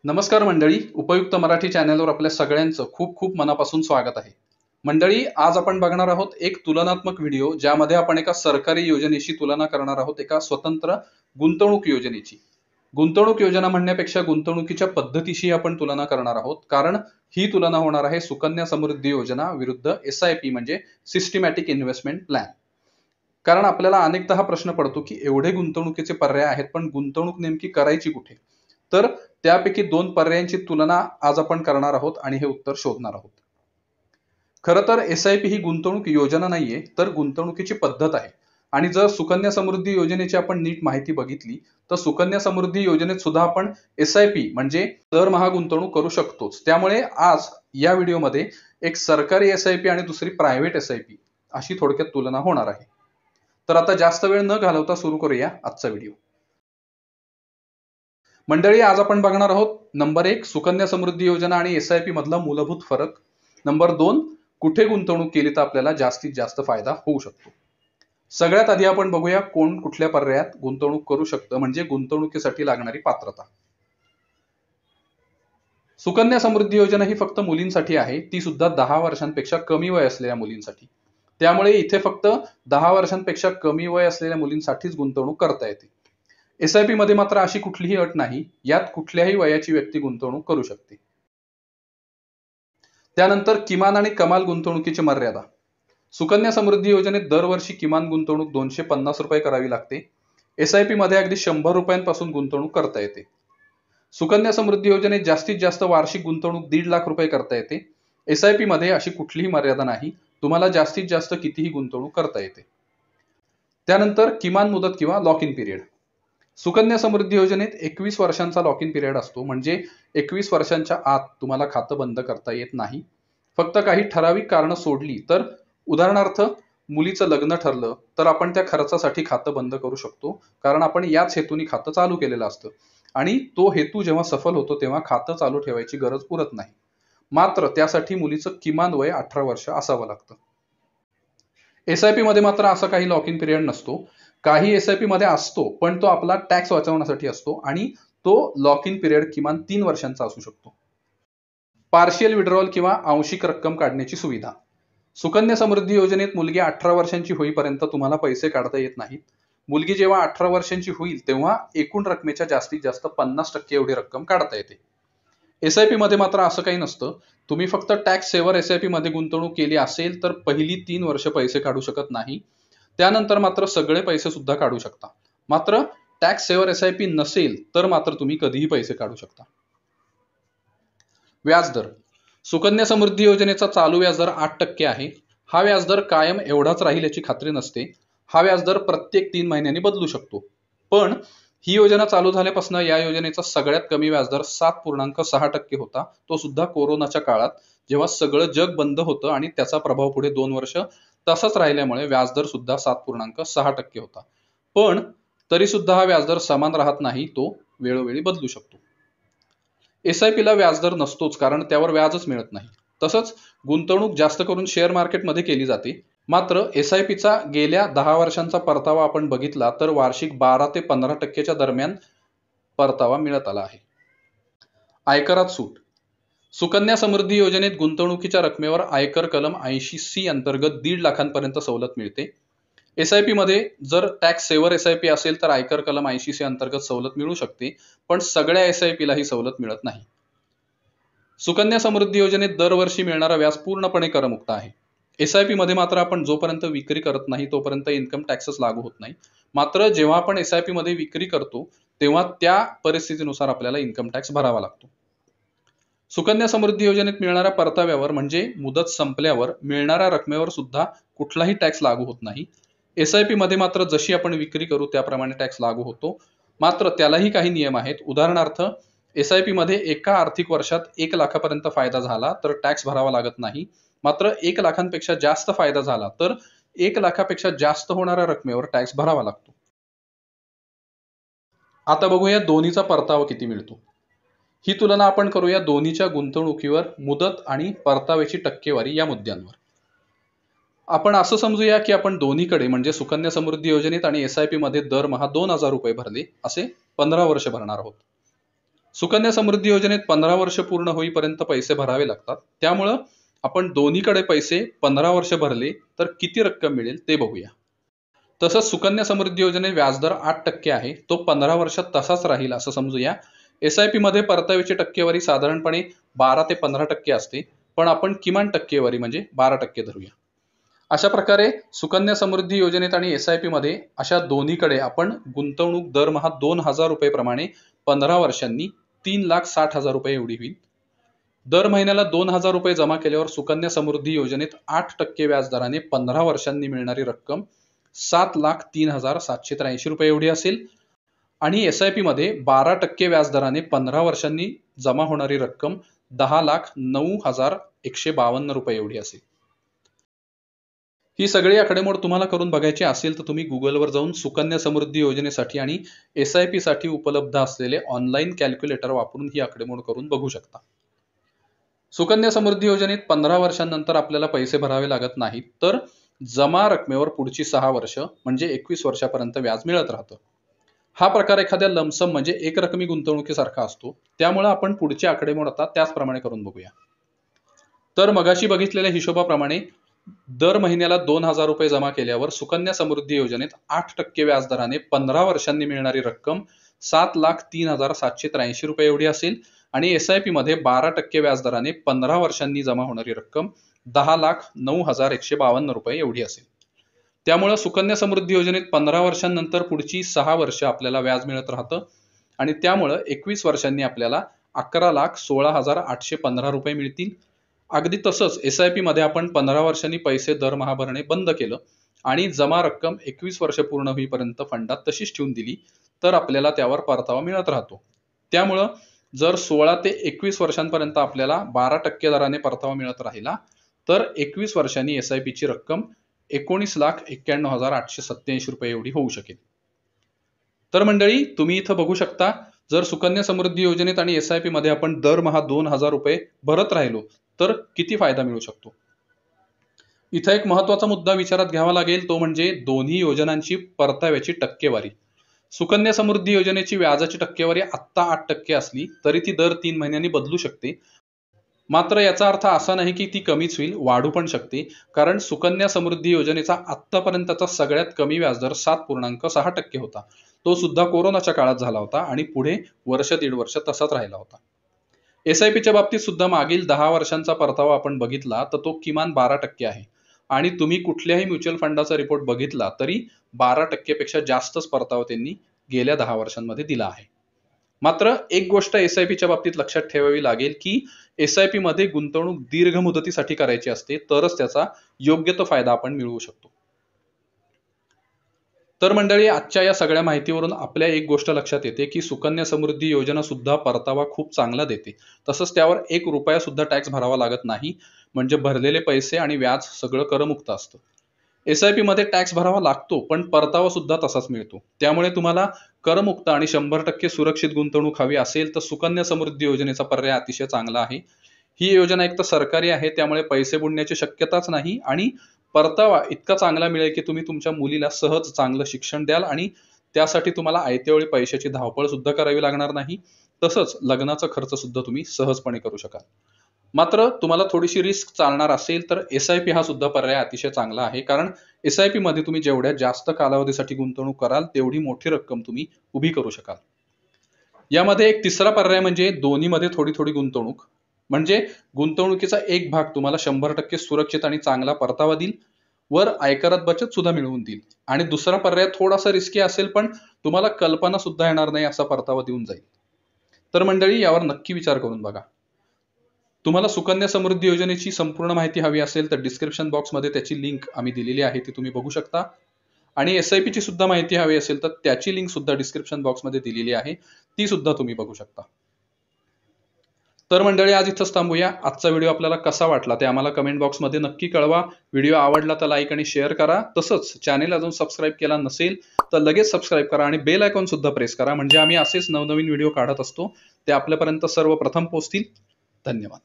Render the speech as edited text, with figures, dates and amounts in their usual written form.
नमस्कार मंडळी, उपयुक्त मराठी चॅनलवर आपल्या सगळ्यांचं खूप खूप मनापासून स्वागत आहे. मंडळी, आज आपण बघणार आहोत एक तुलनात्मक व्हिडिओ, ज्यामध्ये आपण एका सरकारी योजनेशी तुलना करणार आहोत एका स्वतंत्र गुंतवणूक योजनेची. गुंतवणूक योजना म्हणण्यापेक्षा गुंतवणुकीच्या पद्धतीशी आपण तुलना करणार आहोत, कारण ही तुलना होणार आहे सुकन्या समृद्धी योजना विरुद्ध SIP म्हणजे सिस्टमॅटिक इन्व्हेस्टमेंट प्लॅन. कारण आपल्याला अनेकदा हा प्रश्न पडतो की एवढे गुंतवणुकीचे पर्याय आहेत, पण गुंतवणूक नेमकी करायची कुठे? तर त्यापैकी दोन पर्यायांची तुलना आज आपण करणार आहोत आणि हे उत्तर शोधणार आहोत. खरं तर SIP ही गुंतवणूक योजना नाहीये, तर गुंतवणुकीची पद्धत आहे. आणि जर सुकन्या समृद्धी योजनेची आपण नीट माहिती बघितली तर सुकन्या समृद्धी योजनेत सुद्धा आपण SIP म्हणजे दरमहा गुंतवणूक करू शकतोच. त्यामुळे आज या व्हिडिओमध्ये एक सरकारी SIP आणि दुसरी प्रायव्हेट SIP अशी थोडक्यात तुलना होणार आहे. तर आता जास्त वेळ न घालवता सुरू करूया आजचा व्हिडिओ. मंडळी, आज आपण बघणार आहोत नंबर 1 सुकन्या समृद्धी योजना आणि SIP मधला मूलभूत फरक. नंबर 2 कुठे गुंतवणूक केली तर आपल्याला जास्तीत जास्त फायदा होऊ शकतो. सगळ्यात आधी आपण बघूया कोण कुठल्या पर्यायात गुंतवणूक करू शकतं, म्हणजे गुंतवणुकीसाठी लागणारी पात्रता. सुकन्या समृद्धी योजना ही फक्त मुलींसाठी आहे, ती सुद्धा 10 वर्षांपेक्षा कमी वय असलेल्या मुलींसाठी. त्यामुळे इथे फक्त 10 वर्षांपेक्षा कमी वय असलेल्या मुलींसाठीच गुंतवणूक करता येते. SIP मध्ये मात्र अशी कुठलीही अट नाही, यात कुठल्याही वयाची व्यक्ती गुंतवणूक करू शकते. त्यानंतर किमान आणि कमाल गुंतवणुकीची मर्यादा. सुकन्या समृद्धी योजनेत दरवर्षी किमान गुंतवणूक 250 रुपये करावी लागते. SIP मध्ये अगदी 100 रुपयांपासून गुंतवणूक करता येते. सुकन्या समृद्धी योजनेत जास्तीत जास्त वार्षिक गुंतवणूक 1.5 लाख रुपये करता येते. SIP मध्ये अशी कुठलीही मर्यादा नाही, तुम्हाला जास्तीत जास्त कितीही गुंतवणूक करता येते. त्यानंतर किमान मुदत किंवा lock in period. Sukanya Samriddhi योजनेत 21 वर्षांचा लॉक इन पिरियड असतो, म्हणजे 21 वर्षांच्या आत तुम्हाला खातं बंद करता येत नाही. फक्त काही ठराविक कारणं सोडली तर, उदाहरणार्थ मुलीचं लग्न ठरलं तर आपण त्या खर्चासाठी खातं बंद करू शकतो, कारण आपण याच हेतूने खातं चालू केलेलं असतं आणि तो हेतू जेव्हा सफल होतो तेव्हा खातं चालू ठेवायची गरज उरत नाही. मात्र त्यासाठी मुलीचं किमान वय 18 वर्ष असावं लागतं. SIP मध्ये मात्र असं काही लॉक इन पिरियड नसतो. काही SIP मध्ये असतो, पण तो आपला टॅक्स वाचवण्यासाठी असतो आणि तो लॉक इन पिरियड किमान 3 वर्षांचा असू शकतो. पार्शियल विड्रॉल किंवा आंशिक रक्कम काढण्याची सुविधा. सुकन्या समृद्धी योजनेत मुलगी 18 वर्षांची होईपर्यंत तुम्हाला पैसे काढता येत नाहीत. मुलगी जेव्हा 18 वर्षांची होईल तेव्हा एकूण रकमेच्या जास्तीत जास्त 50% एवढी रक्कम काढता येते. SIP मध्ये मात्र असं काही नसतं. तुम्ही फक्त टॅक्स सेव्हर SIP मध्ये गुंतवणूक केली असेल तर पहिली 3 वर्ष पैसे काढू शकत नाही. त्यानंतर मात्र सगळे पैसे सुद्धा काढू शकता. मात्र टॅक्स सेव्हर SIP नसेल तर मात्र तुम्ही कधीही पैसे काढू शकता. व्याजदर. सुकन्या समृद्धी योजनेचा चालू व्याजदर 8% आहे. हा व्याजदर कायम एवढाच राहील याची खात्री नसते. हा व्याजदर प्रत्येक 3 महिन्यांनी बदलू शकतो. पण ही योजना चालू झाल्यापासून या योजनेचा सगळ्यात कमी व्याजदर 7.6% होता, तो सुद्धा कोरोनाच्या काळात, जेव्हा सगळं जग बंद होतं आणि त्याचा प्रभाव पुढे 2 वर्ष तसाच राहिल्यामुळे व्याजदर सुद्धा 7.6% होता. पण तरी सुद्धा हा व्याजदर समान राहत नाही, तो वेळोवेळी बदलू शकतो. SIP ला व्याजदर नसतोच, कारण त्यावर व्याजच मिळत नाही. तसंच गुंतवणूक जास्त करून शेअर मार्केटमध्ये केली जाते. मात्र SIP चा गेल्या 10 वर्षांचा परतावा आपण बघितला तर वार्षिक 12 ते 15% दरम्यान परतावा मिळत आला आहे. आयकरात सूट. सुकन्या समृद्धी योजनेत गुंतवणुकीच्या रकमेवर आयकर कलम 80C अंतर्गत 1.5 लाखांपर्यंत सवलत मिळते. SIP मध्ये जर टॅक्स सेव्हर SIP असेल तर आयकर कलम 80C अंतर्गत सवलत मिळू शकते, पण सगळ्या SIP ला ही सवलत मिळत नाही. सुकन्या समृद्धी योजनेत दरवर्षी मिळणारा व्याज पूर्णपणे करमुक्त आहे. SIP मध्ये मात्र आपण जोपर्यंत विक्री करत नाही तोपर्यंत इन्कम टॅक्सच लागू होत नाही. मात्र जेव्हा आपण SIP मध्ये विक्री करतो तेव्हा त्या परिस्थितीनुसार आपल्याला इन्कम टॅक्स भरावा लागतो. सुकन्या समृद्धी योजनेत मिळणाऱ्या परताव्यावर म्हणजे मुदत संपल्यावर मिळणाऱ्या रकमेवर सुद्धा कुठलाही टॅक्स लागू होत नाही. SIP मध्ये मात्र जशी आपण विक्री करू त्याप्रमाणे टॅक्स लागू होतो. मात्र त्यालाही काही नियम आहेत. उदाहरणार्थ SIP मध्ये एका आर्थिक वर्षात 1 लाखापर्यंत फायदा झाला तर टॅक्स भरावा लागत नाही. मात्र 1 लाखांपेक्षा जास्त फायदा झाला तर 1 लाखापेक्षा जास्त होणाऱ्या रकमेवर टॅक्स भरावा लागतो. आता बघूया दोन्हीचा परतावा किती मिळतो. ही तुलना आपण करूया दोन्हीच्या गुंतवणुकीवर मुदत आणि परताव्याची टक्केवारी या मुद्द्यांवर. आपण असं समजूया की आपण दोन्हीकडे म्हणजे सुकन्या समृद्धी योजनेत आणि SIP मध्ये दरमहा 2000 रुपये भरले, असे 15 वर्ष भरणार आहोत. सुकन्या समृद्धी योजनेत 15 वर्ष पूर्ण होईपर्यंत पैसे भरावे लागतात. त्यामुळं आपण दोन्हीकडे पैसे 15 वर्ष भरले तर किती रक्कम मिळेल ते बघूया. तसंच सुकन्या समृद्धी योजनेत व्याजदर 8% आहे, तो 15 वर्षात तसाच राहील असं समजूया. SIP मध्ये परताव्याची टक्केवारी साधारणपणे 12 ते 15% असते, पण आपण किमान टक्केवारी म्हणजे 12% धरूया. अशा प्रकारे सुकन्या समृद्धी योजनेत आणि SIP मध्ये अशा दोन्हीकडे आपण गुंतवणूक दरमहा 2,000 रुपये प्रमाणे 15 वर्षांनी 3,60,000 रुपये एवढी होईल. दर महिन्याला 2,000 रुपये जमा केल्यावर सुकन्या समृद्धी योजनेत 8% व्याजदराने 15 वर्षांनी मिळणारी रक्कम 7,03,783 रुपये एवढी असेल आणि SIP मध्ये 12% व्याजदराने 15 वर्षांनी जमा होणारी रक्कम 10,09,152 रुपये एवढी असेल. ही सगळी आकडेमोड तुम्हाला करून बघायची असेल तर तुम्ही गुगलवर जाऊन सुकन्या समृद्धी योजनेसाठी आणि SIP साठी उपलब्ध असलेले ऑनलाईन कॅल्क्युलेटर वापरून ही आकडेमोड करून बघू शकता. सुकन्या समृद्धी योजनेत 15 वर्षांनंतर आपल्याला पैसे भरावे लागत नाहीत, तर जमा रकमेवर पुढची 6 वर्ष म्हणजे 21 वर्षापर्यंत व्याज मिळत राहतं. हा प्रकार एखाद्या लमसम म्हणजे एक रकमी गुंतवणुकीसारखा असतो. त्यामुळे आपण पुढची आकडेमोड आता त्याचप्रमाणे करून बघूया. तर मगाशी बघितलेल्या हिशोबाप्रमाणे दर महिन्याला 2,000 रुपये जमा केल्यावर सुकन्या समृद्धी योजनेत 8% व्याजदराने 15 वर्षांनी मिळणारी रक्कम 7,03,783 रुपये एवढी असेल आणि SIP मध्ये 12% व्याजदराने 15 वर्षांनी जमा होणारी रक्कम 10,09,152 रुपये एवढी असेल. त्यामुळे सुकन्या समृद्धी योजनेत 15 वर्षांनंतर पुढची 6 वर्ष आपल्याला व्याज मिळत राहतं आणि त्यामुळे 21 वर्षांनी आपल्याला 11,16,815 रुपये मिळतील. अगदी तसंच SIP मध्ये आपण 15 वर्षांनी पैसे दरमहा भरणे बंद केलं आणि जमा रक्कम 21 वर्ष पूर्ण होईपर्यंत फंडात तशीच ठेवून दिली तर आपल्याला त्यावर परतावा मिळत राहतो. त्यामुळं जर 16 ते 21 वर्षांपर्यंत आपल्याला 12% दराने परतावा मिळत राहिला तर 21 वर्षांनी SIP ची रक्कम 19,91,887 रुपये एवढी होऊ शकेल. तर मंडळी, तुम्ही इथं बघू शकता, जर सुकन्या समृद्धी योजनेत आणि SIP मध्ये आपण दरमहा 2,000 रुपये भरत राहिलो तर किती फायदा मिळू शकतो. इथं एक महत्त्वाचा मुद्दा विचारात घ्यावा लागेल, तो म्हणजे दोन्ही योजनांची परताव्याची टक्केवारी. सुकन्या समृद्धी योजनेची व्याजाची टक्केवारी आत्ता 8% असली तरी ती दर 3 महिन्यांनी बदलू शकते. मात्र याचा अर्थ असा नाही की ती कमीच होईल, वाढू पण शकते. कारण सुकन्या समृद्धी योजनेचा आत्तापर्यंतचा सगळ्यात कमी व्याजदर 7.6% होता. तो सुद्धा कोरोनाच्या काळात झाला होता आणि पुढे वर्ष 1.5 वर्ष तसाच राहिला होता. SIP च्या बाबतीत सुद्धा मागील 10 वर्षांचा परतावा आपण बघितला तर तो किमान 12% आहे आणि तुम्ही कुठल्याही म्युच्युअल फंडाचा रिपोर्ट बघितला तरी 12% पेक्षा जास्तच परतावा त्यांनी गेल्या 10 वर्षांमध्ये दिला आहे. मात्र एक गोष्ट SIP च्या बाबतीत लक्षात ठेवावी लागेल की SIP मध्ये गुंतवणूक दीर्घ मुदतीसाठी करायची असते, तरच त्याचा योग्य तो फायदा आपण मिळवू शकतो. तर मंडळी, आजच्या या सगळ्या माहितीवरून आपल्या एक गोष्ट लक्षात येते की सुकन्या समृद्धी योजना सुद्धा परतावा खूप चांगला देते. तसंच त्यावर 1 रुपया सुद्धा टॅक्स भरावा लागत नाही, म्हणजे भरलेले पैसे आणि व्याज सगळं करमुक्त असतं. SIP मध्ये टॅक्स भरावा लागतो पण परतावा सुद्धा तसाच मिळतो. त्यामुळे तुम्हाला करमुक्त आणि 100% सुरक्षित गुंतवणूक हवी असेल तर सुकन्या समृद्धी योजनेचा पर्याय अतिशय चांगला आहे. ही योजना एक तर सरकारी आहे, त्यामुळे पैसे बुडण्याची शक्यताच नाही आणि परतावा इतका चांगला मिळेल की तुम्ही तुमच्या मुलीला सहज चांगलं शिक्षण द्याल आणि त्यासाठी तुम्हाला आयत्या वेळी पैशाची धावपळ सुद्धा करावी लागणार नाही. तसंच लग्नाचा खर्च सुद्धा तुम्ही सहजपणे करू शकाल. मात्र तुम्हाला थोडीशी रिस्क चालणार असेल तर SIP हा सुद्धा पर्याय अतिशय चांगला आहे. कारण SIP मध्ये तुम्ही जेवढ्या जास्त कालावधीसाठी गुंतवणूक कराल तेवढी मोठी रक्कम तुम्ही उभी करू शकाल. यामध्ये एक तिसरा पर्याय म्हणजे दोन्हीमध्ये थोडी थोडी गुंतवणूक. म्हणजे गुंतवणुकीचा एक भाग तुम्हाला 100% सुरक्षित आणि चांगला परतावा देईल, वर आयकरात बचत सुद्धा मिळवून देईल. आणि दुसरा पर्याय थोडासा रिस्की असेल पण तुम्हाला कल्पना सुद्धा येणार नाही असा परतावा देऊन जाईल. तर मंडळी, यावर नक्की विचार करून बघा. तुम्हाला सुकन्या समृद्धी योजनेची संपूर्ण माहिती हवी असेल तर डिस्क्रिप्शन बॉक्समध्ये त्याची लिंक आम्ही दिलेली आहे, ती तुम्ही बघू शकता. आणि SIP ची सुद्धा माहिती हवी असेल तर त्याची लिंक सुद्धा डिस्क्रिप्शन बॉक्समध्ये दिलेली आहे, ती सुद्धा तुम्ही बघू शकता. तर मंडळी, आज इथंच थांबूया. आजचा व्हिडिओ आपल्याला कसा वाटला ते आम्हाला कमेंट बॉक्समध्ये नक्की कळवा. व्हिडिओ आवडला तर लाईक आणि शेअर करा. तसंच चॅनेल अजून सबस्क्राईब केला नसेल तर लगेच सबस्क्राईब करा आणि बेल आयकॉन सुद्धा प्रेस करा, म्हणजे आम्ही असेच नवनवीन व्हिडिओ काढत असतो ते आपल्यापर्यंत सर्वप्रथम पोहोचतील. धन्यवाद.